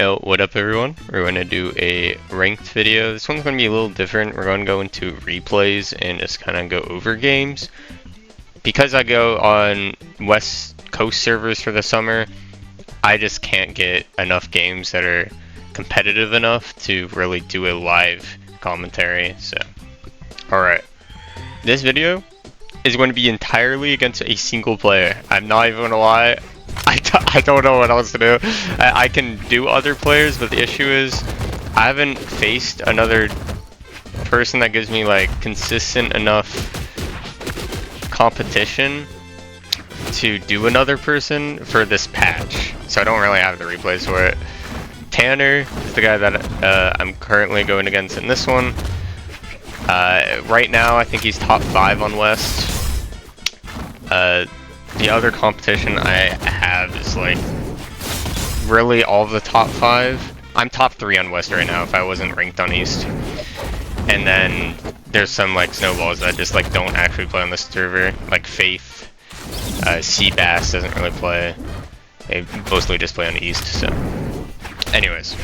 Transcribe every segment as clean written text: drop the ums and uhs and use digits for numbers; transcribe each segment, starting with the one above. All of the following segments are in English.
Yo, what up everyone? We're going to do a ranked video. This one's going to be a little different. We're going to go into replays and just kind of go over games. Because I go on West Coast servers for the summer, I just can't get enough games that are competitive enough to really do a live commentary. So, alright. This video is going to be entirely against a single player. I'm not even going to lie. I don't know what else to do. I can do other players, but the issue is I haven't faced another person that gives me like consistent enough competition to do another person for this patch. So I don't really have the replays for it. Tanner is the guy that I'm currently going against in this one. Right now I think he's top 5 on West. The other competition I have is like really all of the top 5. I'm top 3 on West right now if I wasn't ranked on East. And then there's some like snowballs that just like don't actually play on the server, like Faith, Seabass doesn't really play. They mostly just play on East. So, anyways,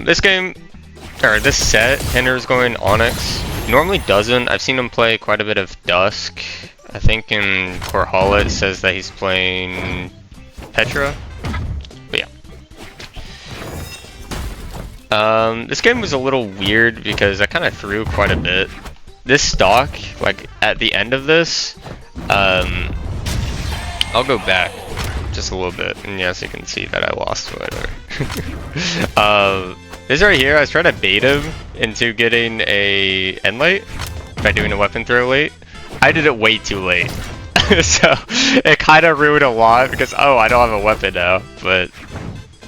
this game or this set, Tanner's going Onyx. Normally doesn't. I've seen him play quite a bit of Dusk. I think in brawlhalla it says that he's playing Petra, but yeah. This game was a little weird because I kind of threw quite a bit. This stock, like at the end of this, I'll go back just a little bit, and yes, you can see that I lost whatever. This right here, I was trying to bait him into getting a end light by doing a weapon throw late. I did it way too late, so it kind of ruined a lot because, oh, I don't have a weapon now, but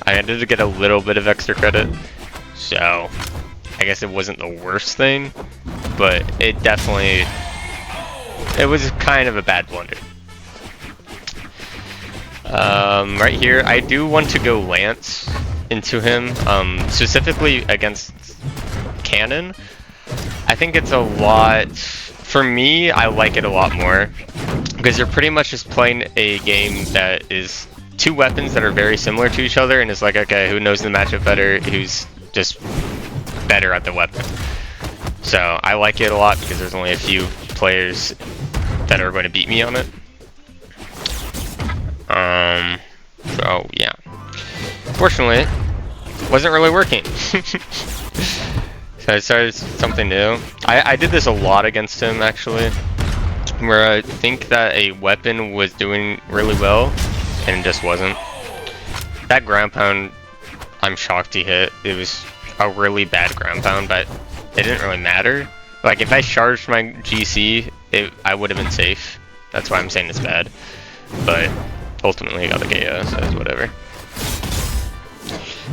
I ended to get a little bit of extra credit, so I guess it wasn't the worst thing, but it was kind of a bad blunder. Right here, I do want to go Lance into him, specifically against Cannon. I think it's a lot. For me, I like it a lot more because you're pretty much just playing a game that is 2 weapons that are very similar to each other, and it's like, okay, who knows the matchup better, who's just better at the weapon. So I like it a lot because there's only a few players that are going to beat me on it. So yeah, fortunately, wasn't really working. So I started something new. I did this a lot against him actually, where I think that a weapon was doing really well and it just wasn't. That ground pound, I'm shocked he hit. It was a really bad ground pound, but it didn't really matter. Like if I charged my GC, I would have been safe. That's why I'm saying it's bad. But ultimately I got the KO, so it's whatever.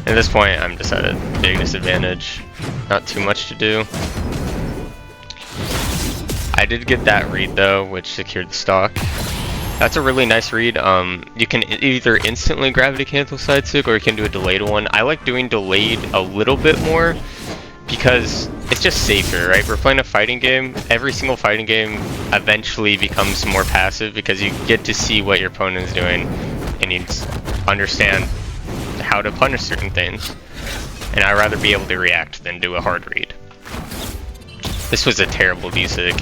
At this point, I'm just at a big disadvantage. Not too much to do. I did get that read though, which secured the stock. That's a really nice read. You can either instantly gravity cancel side stick or you can do a delayed one. I like doing delayed a little bit more because it's just safer, right? We're playing a fighting game. Every single fighting game eventually becomes more passive because you get to see what your opponent is doing and you understand how to punish certain things, and I'd rather be able to react than do a hard read. This was a terrible D-sig,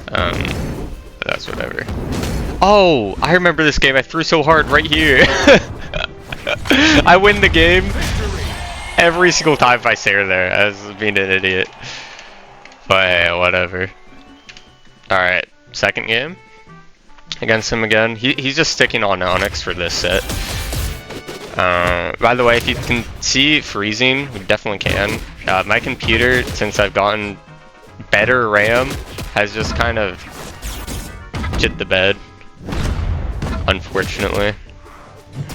but that's whatever. Oh, I remember this game. I threw so hard right here. I win the game every single time I stare there as being an idiot, but hey, whatever. Alright, second game against him again. He's just sticking on Onyx for this set. By the way, if you can see freezing, we definitely can. My computer, since I've gotten better RAM, has just kind of shit the bed, unfortunately.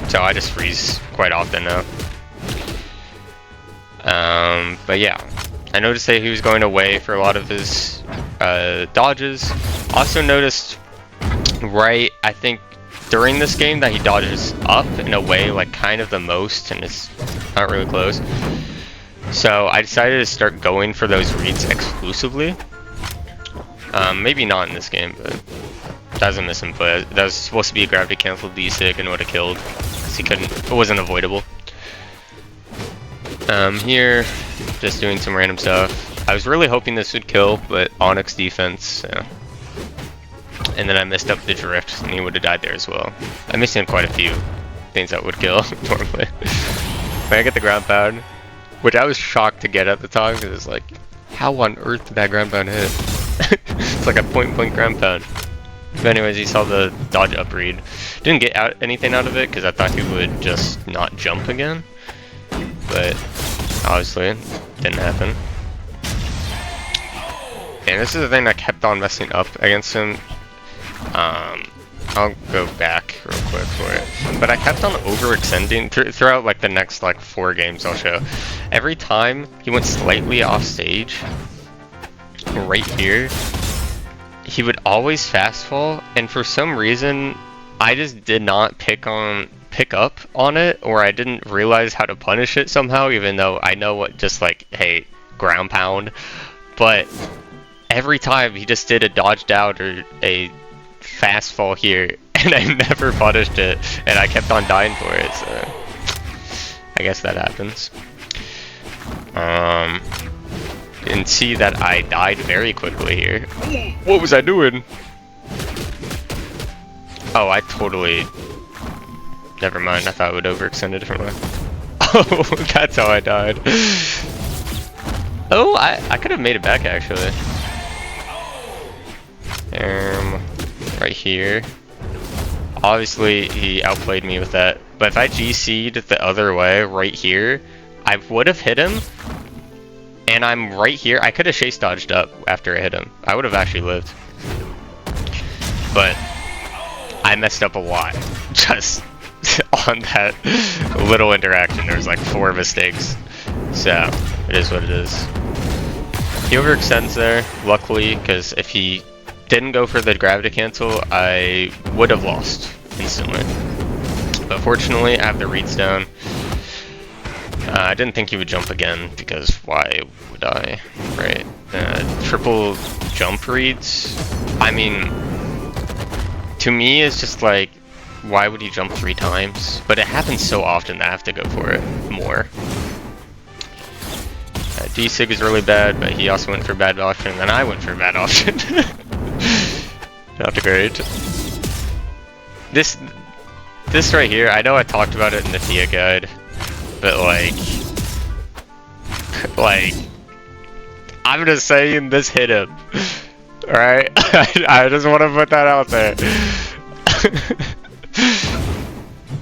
So I just freeze quite often now. But yeah, I noticed that he was going away for a lot of his dodges. Also noticed right, I think, during this game that he dodges up in a way like kind of the most, and it's not really close. So I decided to start going for those reads exclusively. Maybe not in this game, but that was a misinput. That was supposed to be a gravity cancel D-sig and would have killed because he couldn't. It wasn't avoidable. Here, just doing some random stuff. I was really hoping this would kill, but Onyx defense, so. And then I messed up the drift, and he would have died there as well. I missed him quite a few things that would kill normally. But I get the ground pound, which I was shocked to get at the time, because it's like, how on earth did that ground pound hit? It's like a point-blank ground pound. But anyways, he saw the dodge up read. Didn't get anything out of it, because I thought he would just not jump again. But obviously, it didn't happen. And this is the thing that kept on messing up against him. I'll go back real quick for it. But I kept on overextending throughout like the next like 4 games I'll show. Every time he went slightly off stage, right here, he would always fast fall, and for some reason I just did not pick up on it, or I didn't realize how to punish it somehow, even though I know what, just like, hey, ground pound. But every time he just did a dodged out or a fast fall here, and I never punished it, and I kept on dying for it, so I guess that happens. You can see that I died very quickly here. What was I doing? Oh, I totally... Never mind, I thought it would overextend a different way. Oh, that's how I died. Oh, I could have made it back, actually. Right here. Obviously, he outplayed me with that. But if I GC'd the other way, right here, I would have hit him. And I'm right here. I could have chase dodged up after I hit him. I would have actually lived. But I messed up a lot. Just on that little interaction. There was like 4 mistakes. So, it is what it is. He overextends there, luckily, because if he didn't go for the gravity cancel, I would have lost instantly. But fortunately, I have the reads down. I didn't think he would jump again, because why would I, right? Triple jump reads, I mean, to me it's just like, why would he jump 3 times? But it happens so often that I have to go for it more. D-Sig is really bad, but he also went for a bad option, and then I went for a bad option. Not great. This right here, I know I talked about it in the Thea guide, but like, I'm just saying this hit him. Alright? I just want to put that out there.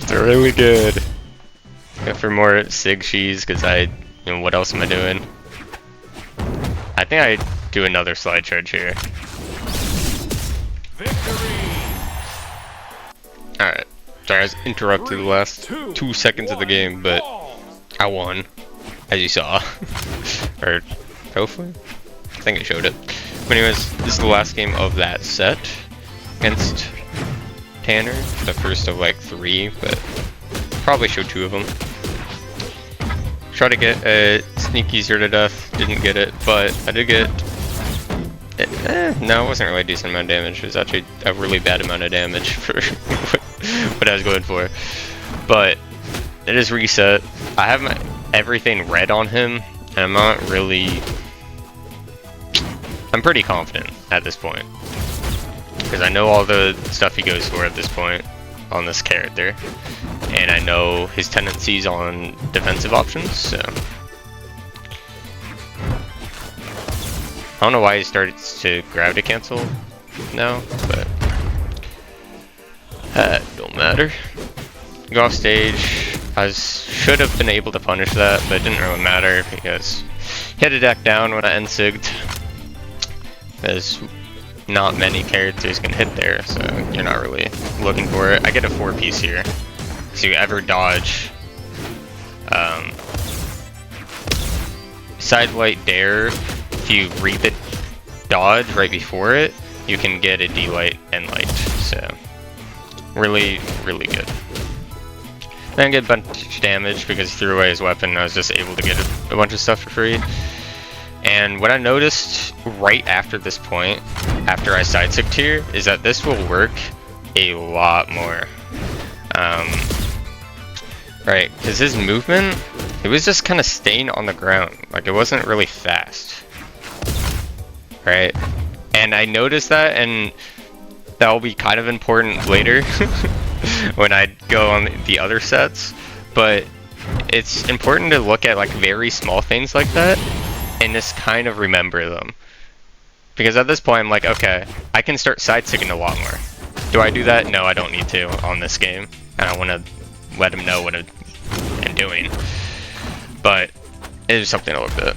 It's really good. Go for more Sig Shees, because what else am I doing? I think I do another slide charge here. Alright. Sorry, I was interrupted the last 2 seconds of the game, but I won, as you saw. Or, hopefully? I think it showed it. But anyways, this is the last game of that set against Tanner. The first of like 3, but probably show 2 of them. Try to get a sneaky zero to death, didn't get it, but I did get it. No, it wasn't really a decent amount of damage. It was actually a really bad amount of damage for what I was going for. But it is reset. I have everything red on him, and I'm not really... I'm pretty confident at this point, because I know all the stuff he goes for at this point on this character, and I know his tendencies on defensive options, so... I don't know why he started to gravity cancel now, but... don't matter. Go off stage. I should have been able to punish that, but it didn't really matter, because he had a deck down when I end-sigged. There's not many characters can hit there, so you're not really looking for it. I get a 4-piece here. So you ever dodge side light dare, if you read the dodge right before it, you can get a D-light and light. So really, really good. Then get a bunch of damage because he threw away his weapon, and I was just able to get a bunch of stuff for free. And what I noticed right after this point, after I side-sicked here, is that this will work a lot more. Right, because his movement It was just kind of staying on the ground. Like, it wasn't really fast. Right? And I noticed that, and that will be kind of important later when I go on the other sets. But it's important to look at like very small things like that and just kind of remember them. Because at this point I'm like, okay, I can start side-sticking a lot more. Do I do that? No, I don't need to on this game. I don't want to let him know what I'm doing. But it is something to look at.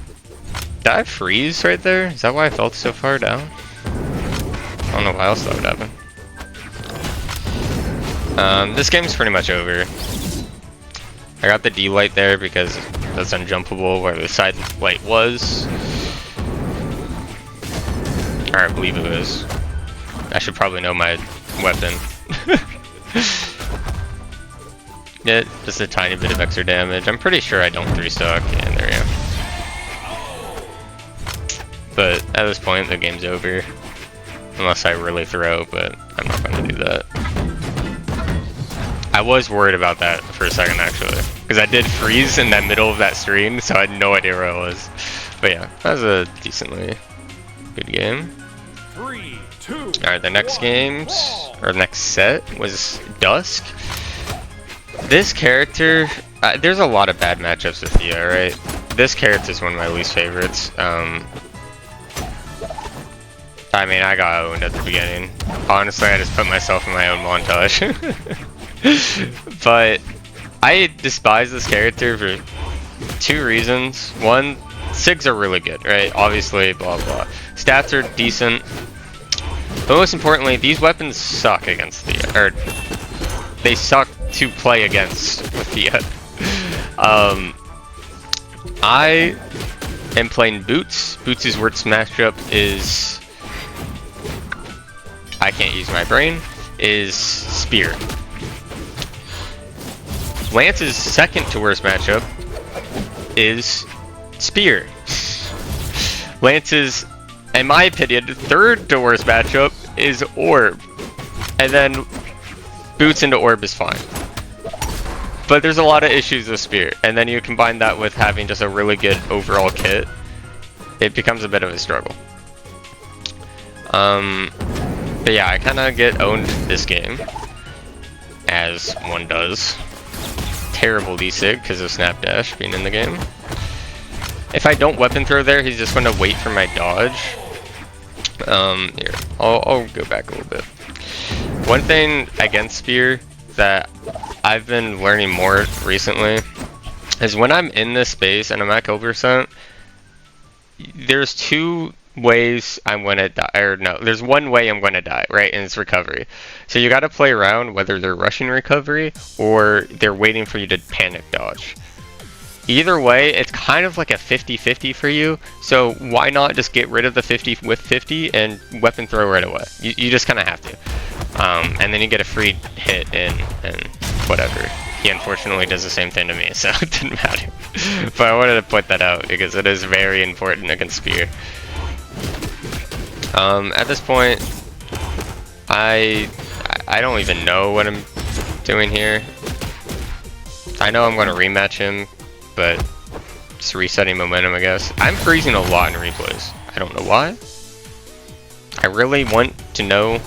Did I freeze right there? Is that why I felt so far down? I don't know why else that would happen. This game's pretty much over. I got the D light there because that's unjumpable where the side light was. Or I believe it was. I should probably know my weapon. Yeah, just a tiny bit of extra damage. I'm pretty sure I don't 3-stock. And there we go. But at this point, the game's over. Unless I really throw, but I'm not going to do that. I was worried about that for a second, actually. Because I did freeze in that middle of that stream, so I had no idea where I was. But yeah, that was a decently good game. 3, 2, Alright, the next games, or next set, was Dusk. This character, there's a lot of bad matchups with Thea, right? This character is one of my least favorites. I mean, I got owned at the beginning. Honestly, I just put myself in my own montage. But I despise this character for 2 reasons. One, SIGs are really good, right? Obviously, blah blah. Stats are decent. But most importantly, these weapons suck against Thea. Or, they suck to play against with Thea. I am playing Boots. Boots' worst matchup is... I can't use my brain, is Spear. Lance's second to worst matchup is Spear. Lance's, in my opinion, third to worst matchup is Orb. And then Boots into Orb is fine. But there's a lot of issues with Spear. And then you combine that with having just a really good overall kit, it becomes a bit of a struggle. But yeah, I kind of get owned this game, as one does. Terrible D-Sig because of Snapdash being in the game. If I don't weapon throw there, he's just going to wait for my dodge. Here, I'll go back a little bit. One thing against Spear that I've been learning more recently is when I'm in this space and I'm at kill percent, there's 2 ways I'm gonna die, or no, there's one way I'm gonna die, right? And it's recovery. So you gotta play around whether they're rushing recovery or they're waiting for you to panic dodge. Either way, it's kind of like a 50-50 for you, so why not just get rid of the 50 with 50 and weapon throw right away? You just kind of have to. And then you get a free hit in, and whatever. He unfortunately does the same thing to me, so it didn't matter. But I wanted to point that out because it is very important against Spear. At this point, I don't even know what I'm doing here. I know I'm going to rematch him, but just resetting momentum, I guess. I'm freezing a lot in replays. I don't know why. I really want to know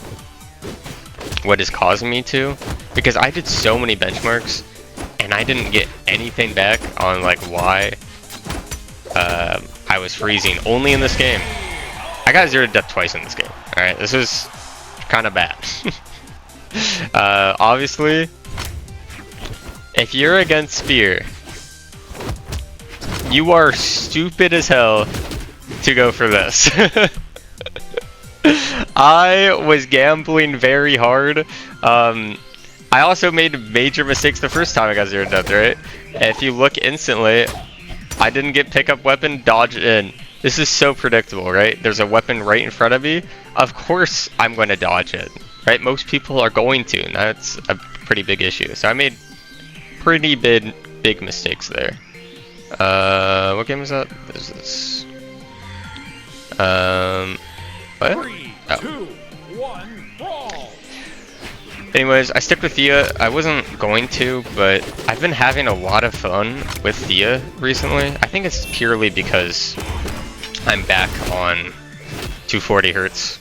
what is causing me to, because I did so many benchmarks and I didn't get anything back on like why I was freezing only in this game. I got 0 to death twice in this game. Alright, this is kind of bad. Obviously, if you're against Spear, you are stupid as hell to go for this. I was gambling very hard. I also made major mistakes the first time I got 0 to death, right? If you look instantly, I didn't get pickup weapon, dodge in. This is so predictable, right? There's a weapon right in front of me. Of course I'm going to dodge it, right? Most people are going to, and that's a pretty big issue. So I made pretty big mistakes there. What game is that? What is this? What? 3, 2, 1, brawl. Anyways, I stick with Thea. I wasn't going to, but I've been having a lot of fun with Thea recently. I think it's purely because I'm back on 240 hertz.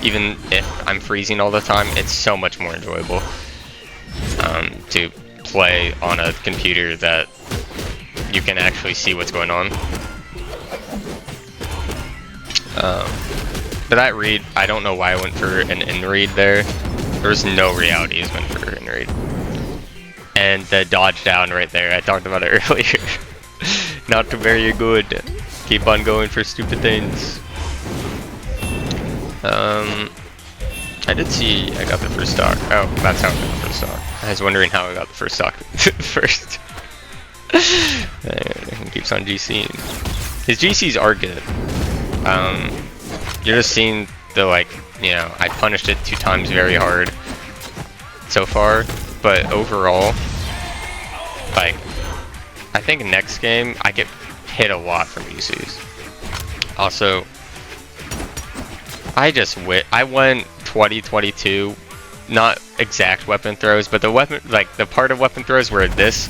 Even if I'm freezing all the time, it's so much more enjoyable to play on a computer that you can actually see what's going on. But that read, I don't know why I went for an in read there. There's no reality I went for an in read. And the dodge down right there, I talked about it earlier. Not very good. Keep on going for stupid things. I did see I got the first stock. Oh, that's how I got the first stock. I was wondering how I got the first stock first. He keeps on GCing. His GCs are good. You're just seeing the, like, you know, I punished it 2 times very hard so far, but overall, like, I think next game I get hit a lot from GCs. Also, I went 20-22, not exact weapon throws, but the weapon, like the part of weapon throws where this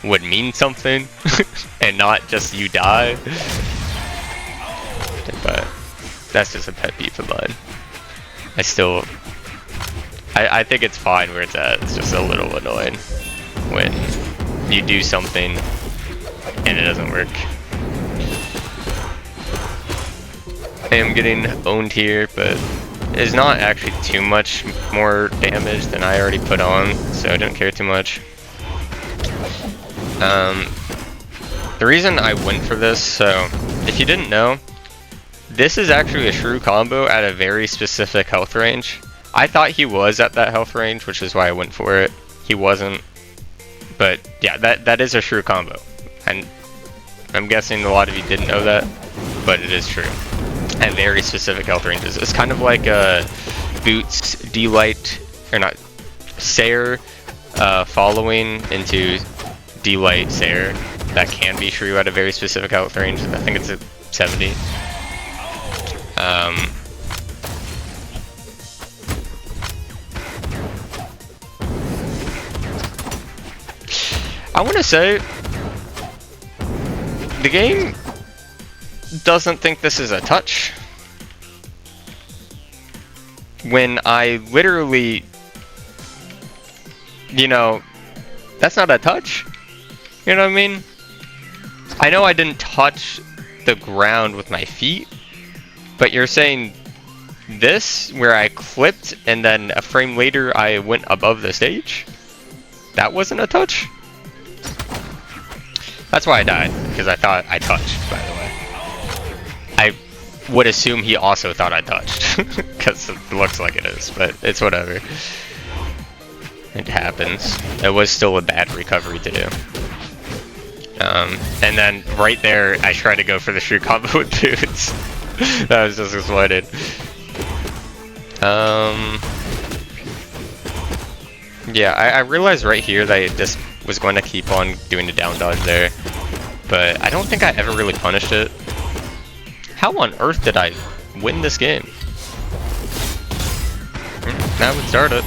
would mean something and not just you die. But that's just a pet peeve of mine. I think it's fine where it's at. It's just a little annoying when you do something and it doesn't work. I am getting owned here, but it's not actually too much more damage than I already put on, so I don't care too much. The reason I went for this, so if you didn't know, this is actually a shrew combo at a very specific health range. I thought he was at that health range, which is why I went for it. He wasn't, but yeah, that is a shrew combo, and I'm guessing a lot of you didn't know that, but it is true. At very specific health ranges. It's kind of like Boots, D-Light, or not, Sayer following into D-Light Sayer. That can be shrew at a very specific health range. I think it's a 70. I want to say the game doesn't think this is a touch when I literally, you know, that's not a touch. You know what I mean? I know I didn't touch the ground with my feet, but you're saying this, where I clipped and then a frame later I went above the stage? That wasn't a touch? That's why I died, because I thought I touched, by the way. I would assume he also thought I touched, because it looks like it is, but it's whatever. It happens. It was still a bad recovery to do. And then right there, I tried to go for the shrew combo with Boots. That was just exploited. Yeah, I realized right here that I just was going to keep on doing the down dodge there, but I don't think I ever really punished it. How on earth did I win this game? That would start it.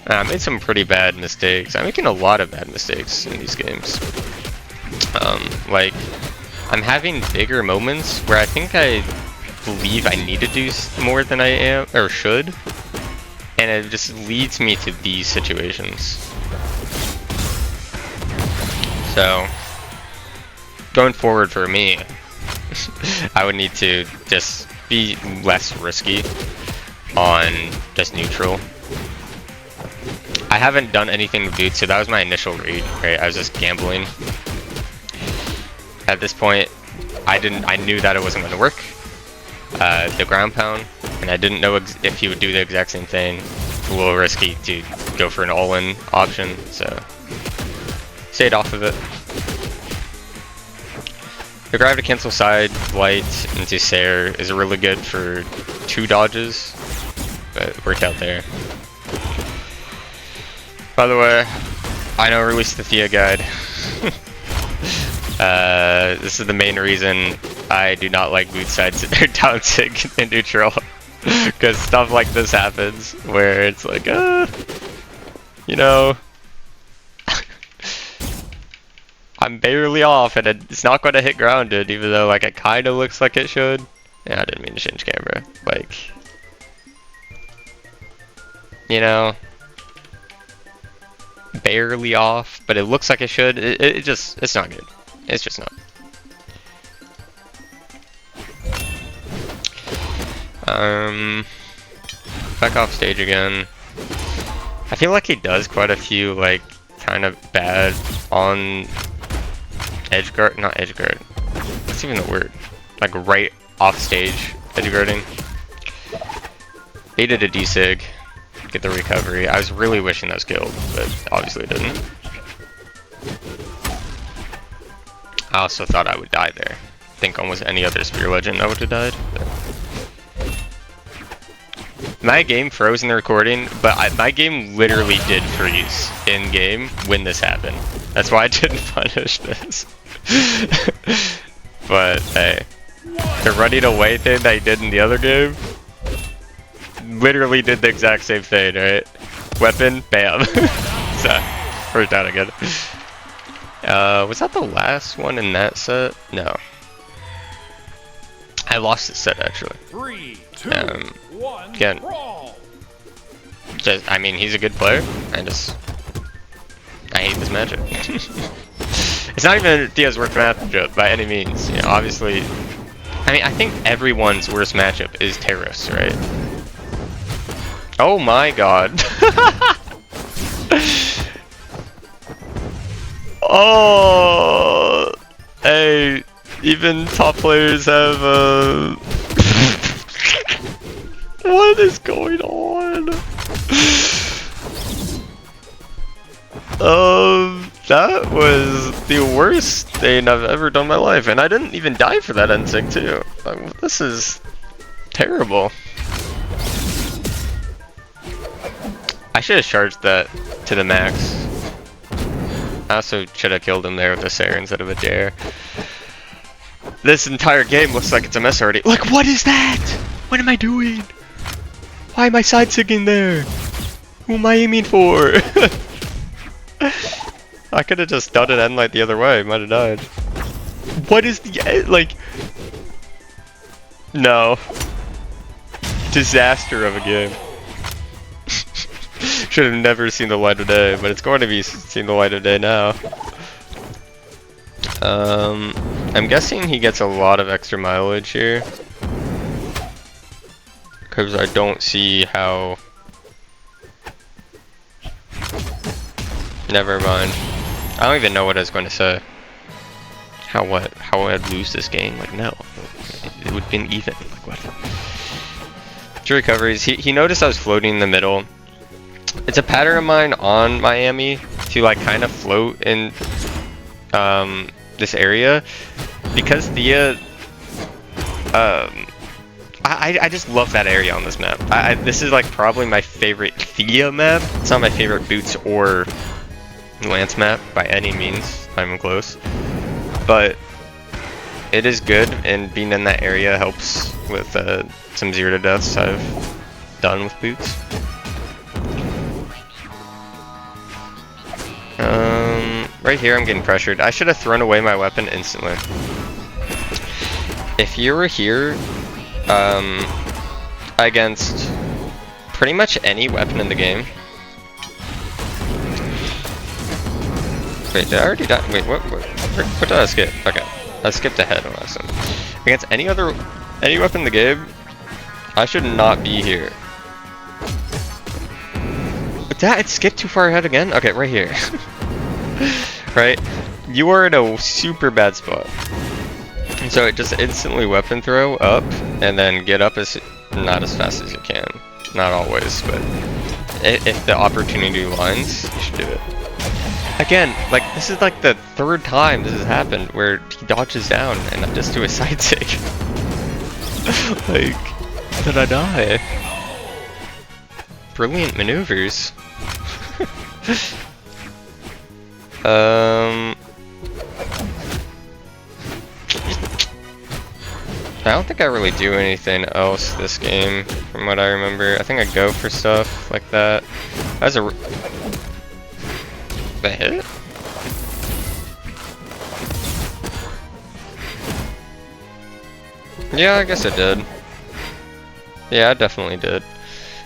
I made some pretty bad mistakes. I'm making a lot of bad mistakes in these games. Like, I'm having bigger moments where I think I believe I need to do more than I am, or should, and it just leads me to these situations. So, going forward for me, I would need to just be less risky on just neutral. I haven't done anything with Boots, so that was my initial read, right? I was just gambling. At this point, I knew that it wasn't going to work. The ground pound, and I didn't know if he would do the exact same thing. It's a little risky to go for an all-in option, so stayed off of it. The gravity cancel side light into Sayer is really good for 2 dodges, but it worked out there. By the way, I know I released the Thea guide. This is the main reason I do not like boot sides or down sig in neutral. Because stuff like this happens where it's like, you know, I'm barely off and it's not going to hit grounded, even though like it kind of looks like it should. Yeah, I didn't mean to change camera. Like, you know, barely off, but it looks like it should. It's not good. It's just not. Back off stage again. I feel like he does quite a few like kind of bad on edge guard, not edge guard. What's even the word? Like right off stage edge guarding. Baited a D-sig, get the recovery. I was really wishing that was killed, but obviously it didn't. I also thought I would die there. I think almost any other Spear Legend I would have died. But my game froze in the recording, but my game literally did freeze in game when this happened. That's why I didn't punish this. But hey, the running away thing that I did in the other game literally did the exact same thing, right? Weapon, bam. So, first down again. Was that the last one in that set? No. I lost the set actually. 3, 2, 1, again, I mean, he's a good player. I hate this matchup. It's not even Thea's worst matchup by any means. You know, obviously, I mean, I think everyone's worst matchup is Terrace, right? Oh my god. Oh, hey, even top players have what is going on? That was the worst thing I've ever done in my life, and I didn't even die for that NSYNC too. Like, this is terrible. I should have charged that to the max. I also should have killed him there with a Sarah instead of a dare. This entire game looks like it's a mess already. Like, what is that? What am I doing? Why am I side-sigging there? Who am I aiming for? I could have just done it end like the other way. Might have died. What is the like? No. Disaster of a game. Should have never seen the light of day, but it's going to be seen the light of day now. I'm guessing he gets a lot of extra mileage here, because I don't see how. Never mind. I don't even know what I was going to say. How I'd lose this game? Like, no, it would have been even. Like, what? 2 recoveries. He noticed I was floating in the middle. It's a pattern of mine on Miami to like kind of float in this area, because Thea I just love that area on this map. This is like probably my favorite Thea map. It's not my favorite Boots or Lance map by any means, not even close, but it is good, and being in that area helps with some 0 to deaths I've done with Boots. Right here I'm getting pressured. I should have thrown away my weapon instantly. If you were here, against pretty much any weapon in the game. Wait, did I already die? Wait, what did I skip? Okay, I skipped ahead on last one. Against any weapon in the game, I should not be here. But it skipped too far ahead again? Okay, right here. Right? You are in a super bad spot. And so it just instantly weapon throw up, and then get up not as fast as you can. Not always, but if the opportunity lines, you should do it. Again, like, this is like the 3rd time this has happened where he dodges down and I just do a side sig. Like, did I die? Brilliant maneuvers. I don't think I really do anything else this game, from what I remember. I think I go for stuff like that. That's a... Did I hit it? Yeah, I guess I did. Yeah, I definitely did.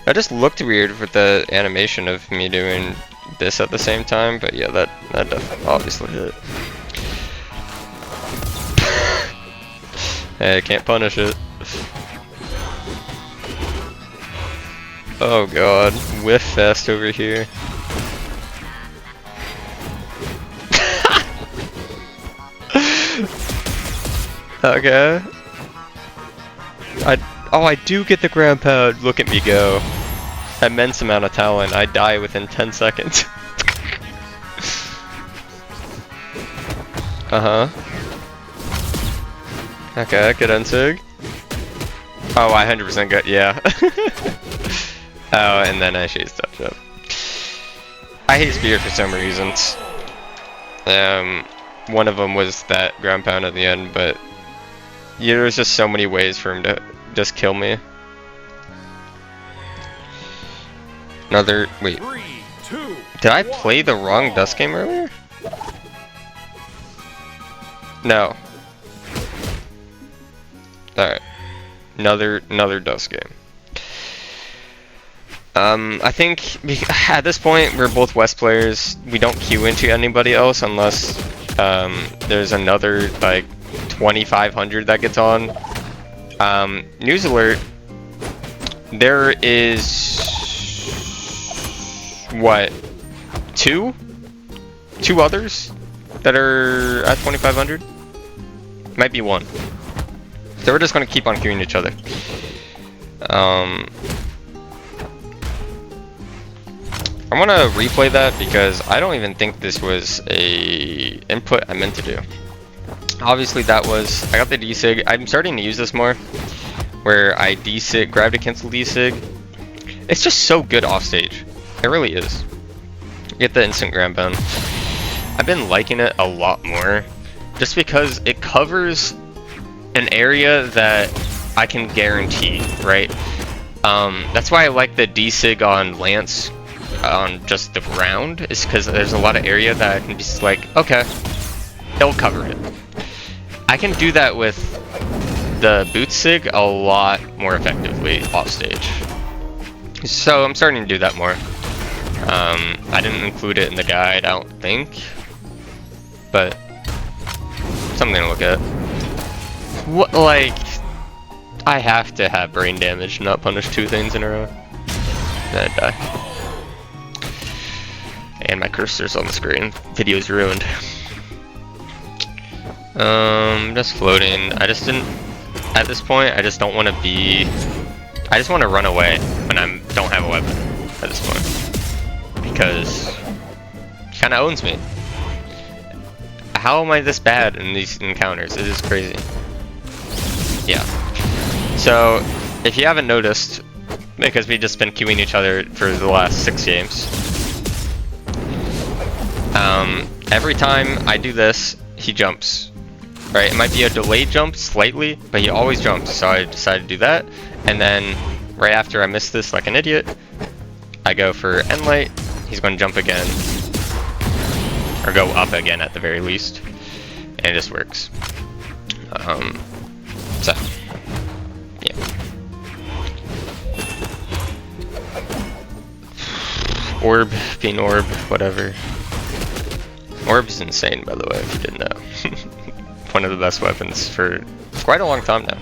That just looked weird with the animation of me doing this at the same time, but yeah, that obviously hit. Hey, I can't punish it. Oh god, whiff fest over here. Okay. I do get the ground pound. Look at me go. Immense amount of talent. I die within 10 seconds. Uh-huh. Okay, good unsig. Oh, I 100% got, yeah. Oh, and then I chase touch up. I hate spear for some reasons. One of them was that ground pound at the end, but yeah, there was just so many ways for him to just kill me. Another, wait. 3, 2, Did I play the wrong Dusk game earlier? No. Alright. Another Dusk game. I think at this point we're both West players. We don't queue into anybody else unless there's another like 2500 that gets on. News alert. There is what? Two others that are at 2500? Might be one. So we're just gonna keep on queuing each other. I want to replay that because I don't even think this was a input I meant to do. Obviously that was, I got the D-Sig. I'm starting to use this more, where I D-Sig, gravity cancel D-Sig. It's just so good off stage. It really is. Get the instant ground pound. I've been liking it a lot more, just because it covers an area that I can guarantee, right? That's why I like the D-Sig on Lance on just the ground, is because there's a lot of area that I can just like, okay, they'll cover it. I can do that with the boot sig a lot more effectively off stage. So I'm starting to do that more. I didn't include it in the guide, I don't think, but something to look at. What, like, I have to have brain damage to not punish two things in a row. Then I die. And my cursor's on the screen. Video's ruined. Just floating. I just didn't. At this point, I just don't want to be. I just want to run away when I don't have a weapon at this point, because it kind of owns me. How am I this bad in these encounters? It is crazy. Yeah. So if you haven't noticed, because we've just been queuing each other for the last 6 games. Every time I do this, he jumps, right? It might be a delayed jump slightly, but he always jumps. So I decided to do that. And then right after I miss this like an idiot, I go for end light. He's going to jump again, or go up again at the very least. And it just works. So, yeah. Orb, being orb, whatever. Orb's insane, by the way, if you didn't know. One of the best weapons for quite a long time now.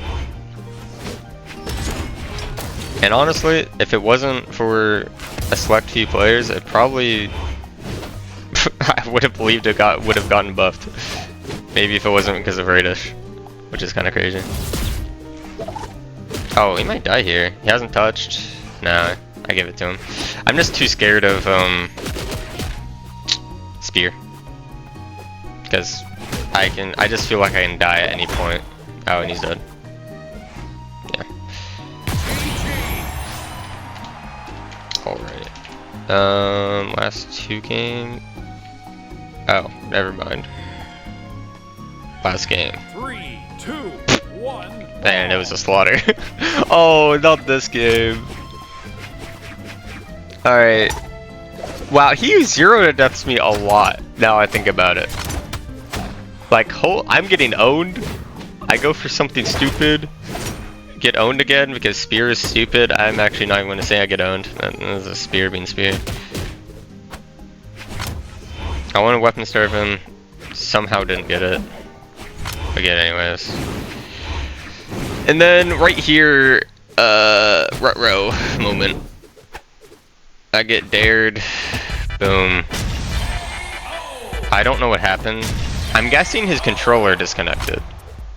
And honestly, if it wasn't for a select few players, it probably I would have believed it would have gotten buffed. Maybe if it wasn't because of Radish, which is kind of crazy. Oh, he might die here. He hasn't touched. Nah, I give it to him. I'm just too scared of spear. Because I just feel like I can die at any point. Oh, and he's dead. Yeah. Alright. Last 2 games. Oh, never mind. Last game. 3, 2, 1. And it was a slaughter. Oh, not this game. Alright. Wow, he 0 to deaths me a lot, now I think about it. Like, I'm getting owned. I go for something stupid. Get owned again because spear is stupid. I'm actually not going to say I get owned. That is a spear being spear. I want to weapon serve him. Somehow didn't get it. But get it anyways. And then right here, rut row moment. I get dared. Boom. I don't know what happened. I'm guessing his controller disconnected,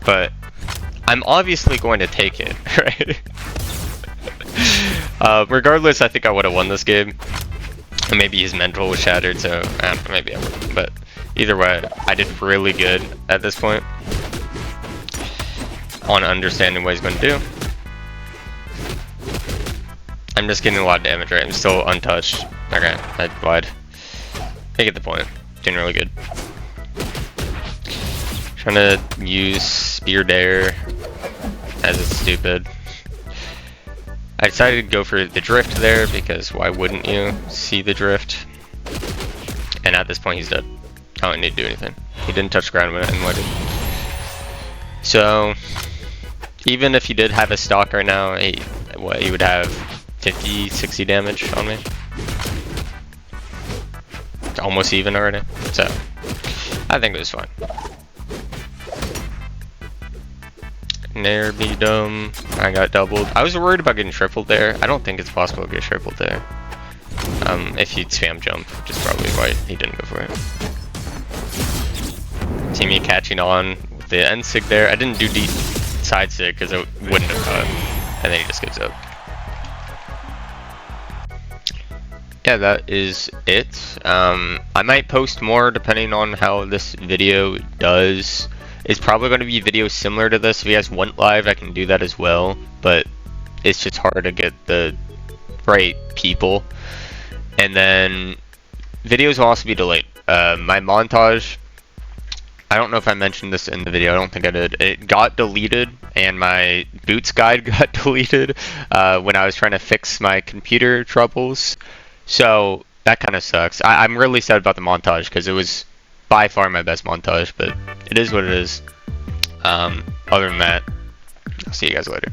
but I'm obviously going to take it, right? Regardless, I think I would have won this game. And maybe his mental was shattered, so maybe I wouldn't. But either way, I did really good at this point on understanding what he's going to do. I'm just getting a lot of damage, right? I'm still untouched. Okay, I lied. I get the point. Doing really good. Trying to use spear dare as it's stupid. I decided to go for the drift there because why wouldn't you see the drift? And at this point he's dead. I don't need to do anything. He didn't touch the ground when I invited. So even if he did have a stock right now, he would have 50, 60 damage on me. It's almost even already. So I think it was fine. Nair be dumb. I got doubled. I was worried about getting tripled there. I don't think it's possible to get tripled there. If he'd spam jump, which is probably why he didn't go for it. See me catching on with the end sig there. I didn't do deep side sig because it wouldn't have caught. And then he just gives up. Yeah, that is it. I might post more depending on how this video does. It's probably going to be videos similar to this. If you guys want live, I can do that as well. But it's just hard to get the right people. And then videos will also be delayed. My montage, I don't know if I mentioned this in the video. I don't think I did. It got deleted, and my boots guide got deleted when I was trying to fix my computer troubles. So that kind of sucks. I'm really sad about the montage because it was by far my best montage, but it is what it is. Other than that, I'll see you guys later.